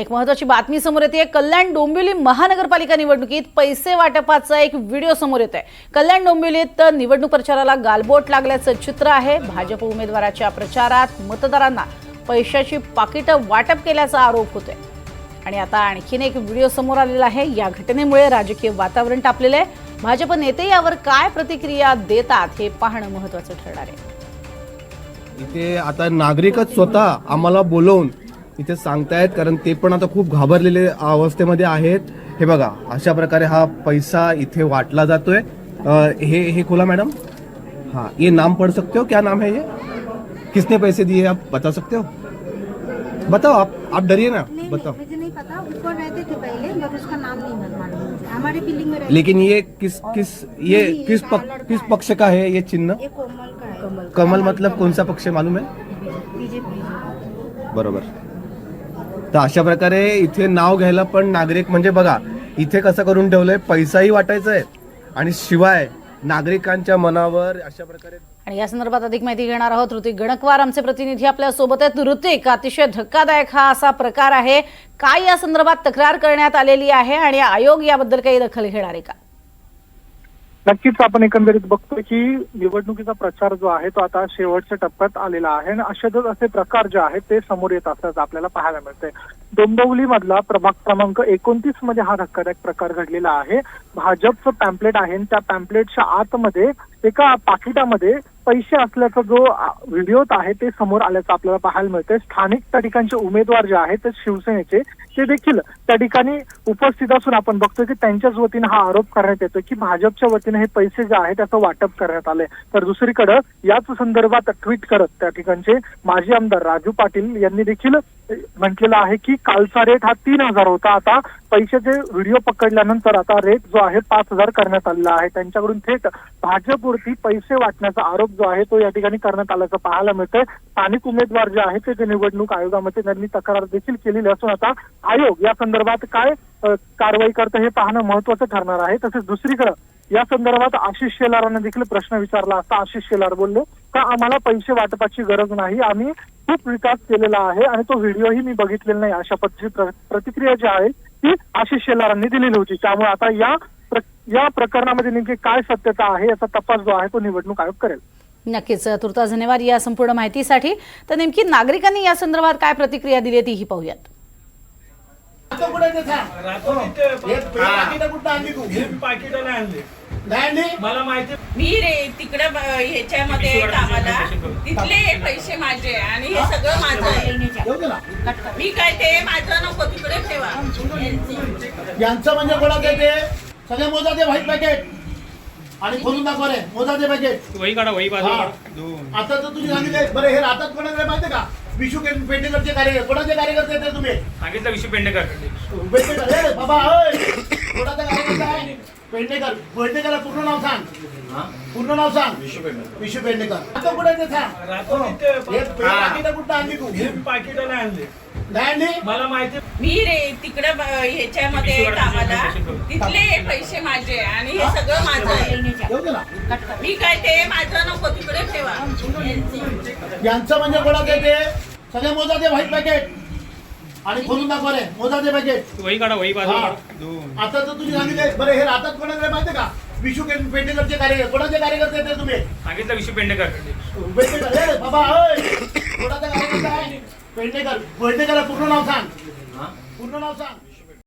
एक महत्त्वाची बातमी समोर येते। कल्याण डोंबिवली महानगरपालिका निवडणुकीत पैसे वाटपाचा एक व्हिडिओ समोर येतोय। कल्याण डोंबिवलीत निवडणूक प्रचाराला गालबोट लागल्याचं चित्र आहे। भाजप उमेदवाराच्या प्रचारात मतदारांना पैशाची पाकिटं वाटप केल्याचा आरोप होतोय आणि आता आणखीन एक व्हिडिओ समोर आलेला आहे। या घटनेमुळे राजकीय वातावरण तापलेलं आहे। भाजप नेते यावर काय प्रतिक्रिया देतात हे पाहणं महत्त्वाचं ठरणार आहे। इथे आता नागरिकच स्वतः आम्हाला बोलवून इथे सांगतायत, कारण ते पण आता खूप घाबरलेले अवस्थेमध्ये आहेत। हे बघा, अशा प्रकारे हा पैसा इथे वाटला जातोय। हे खोला मैडम। हाँ, ये नाम पढ़ सकते हो? क्या नाम है ये? किसने पैसे दिए आप बता सकते हो? बताओ, आप डरिए ना, बताओ। मुझे नहीं पता, ऊपर रहते थे पहले, मगर उसका नाम नहीं मालूम। हमारे बिल्डिंग में रहते। लेकिन ये किस पक्ष का है ये चिन्ह? ये कोमल का है। कमल मतलब कौन सा पक्ष मालूम है? बीजेपी। बरोबर। तर अशा प्रकारे इथे नाव घ्यायला पण नागरिक, म्हणजे बघा इथे कसं करून ठेवलंय, पैसाही वाटायचा आहे आणि शिवाय नागरिकांच्या मनावर अशा प्रकारे। आणि या संदर्भात अधिक माहिती घेणार आहोत। ऋतिक गणकवार आमचे प्रतिनिधी आपल्या सोबत आहेत। ऋतिक, अतिशय धक्कादायक हा असा प्रकार आहे, काय या संदर्भात तक्रार करण्यात आलेली आहे आणि आयोग याबद्दल काही दखल घेणार आहे का? नक्कीच आपण एकंदरीत बघतोय की निवडणुकीचा प्रचार जो आहे तो आता शेवटच्या टप्प्यात आलेला आहे आणि अशाच असे प्रकार जे आहेत ते समोर येत असल्याचं आपल्याला पाहायला मिळतंय। डोंबिवली मधला प्रभाग क्रमांक 29 मध्ये हा धक्कादायक प्रकार घडलेला आहे। भाजपचं पॅम्पलेट आहे, त्या पॅम्पलेटच्या आतमध्ये एका पाकिटामध्ये पैसे असल्याचा जो व्हिडिओ आहे ते समोर आल्याचं आपल्याला पाहायला मिळतंय। स्थानिक त्या ठिकाणचे उमेदवार जे आहेत ते शिवसेनेचे, ते देखील त्या ठिकाणी उपस्थित असून आपण बघतोय की त्यांच्याच वतीने हा आरोप करण्यात येतो की भाजपच्या वतीने हे पैसे जे आहेत त्याचं वाटप करण्यात आलंय। तर दुसरीकडे याच संदर्भात ट्विट करत त्या ठिकाणचे माजी आमदार राजू पाटील यांनी देखील म्हटलेलं आहे की कालचा रेट हा 3000 होता, आता पैशाचे व्हिडिओ पकडल्यानंतर आता रेट जो आहे 5000 करण्यात आलेला आहे। त्यांच्याकडून थेट भाजपवरती पैसे वाटण्याचा आरोप जो आहे तो या ठिकाणी करण्यात आल्याचं पाहायला मिळतंय। स्थानिक उमेदवार जे आहेत ते निवडणूक आयोगामध्ये त्यांनी तक्रार देखील केलेली असून आता आयोग या संदर्भात काय कारवाई करतं हे पाहणं महत्वाचं ठरणार आहे। तसेच दुसरीकडे या संदर्भात आशिष शेलारांना देखील प्रश्न विचारला असता आशिष शेलार बोलले का आम्हाला पैसे वाटपाची गरज नाही, आम्ही खूप विकास केलेला आहे आणि तो व्हिडिओही मी बघितलेला नाही, अशा पद्धतीची प्रतिक्रिया जी आहे ती आशिष शेलारांनी दिलेली होती। त्यामुळे आता या प्रकरणामध्ये नेमकी काय सत्यता आहे याचा तपास जो आहे तो निवडणूक आयोग करेल। नक्कीच, तुर्तास धन्यवाद या संपूर्ण माहितीसाठी। तर नेमकी नागरिकांनी या संदर्भात काय प्रतिक्रिया दिली तीही पाहूयात। मला माहिती, मी रे तिकडे ह्याच्यामध्ये कामाला, तिथले पैसे माझे आणि हे सगळं माझं आहे। मी काय ते माझं नको तिकडे ठेवा। यांचं म्हणजे कोणाचं ते सगळे मोजा ते व्हाईट पॅकेट आणि खोलून दाखवा रे, मोजा ते पॅकेट वही काढा, वही बाजू आता तर तुम्ही सांगितले। बरं, हे राहतात कोणाकडे माहिती का? विशू पेंडेकरचे कार्यकर्ते। कोणाचे कार्यकर्ते आहेत तुम्ही? सांगितलं विशू पेंडेकर। पेंडेकर बाबा, कोणाचा कार्यकर्ता आहे? पेंडेकर। पेंडेकर पूर्ण नाव सांग, पूर्ण नाव सांग। विशू पेंडेकर। आता कुठे ते सांग, कुठं आणली तू? पाकिटाला आणले नाही, मला माहिती, मी रे तिकडे ह्याच्यामध्ये कामाला, तिथले पैसे माझे आणि हे सगळं माझं आहे। मी काय ते माझं नको तिकडे ठेवा। यांचं म्हणजे कोणाचं ते सगळे मोजा ते व्हाईट पॅकेट आणि खोलून दाखवा रे, मोजा ते पॅकेट वही काढा, वही बाजू आता तर तुम्ही सांगितले। बरं, हे राहतात कोणाकडे माहिती का? विशू पेंडेकरचे कार्यकर्ते। कोणाचे कार्यकर्ते आहेत तुम्ही? सांगितलं विशू पेंडेकर। पेंडेकर बाबा, कोणाचा कार्यकर्ता आहे? पेंडेकर। पेंडेकर पूर्ण नाव सांग, पूर्ण नाव सांग।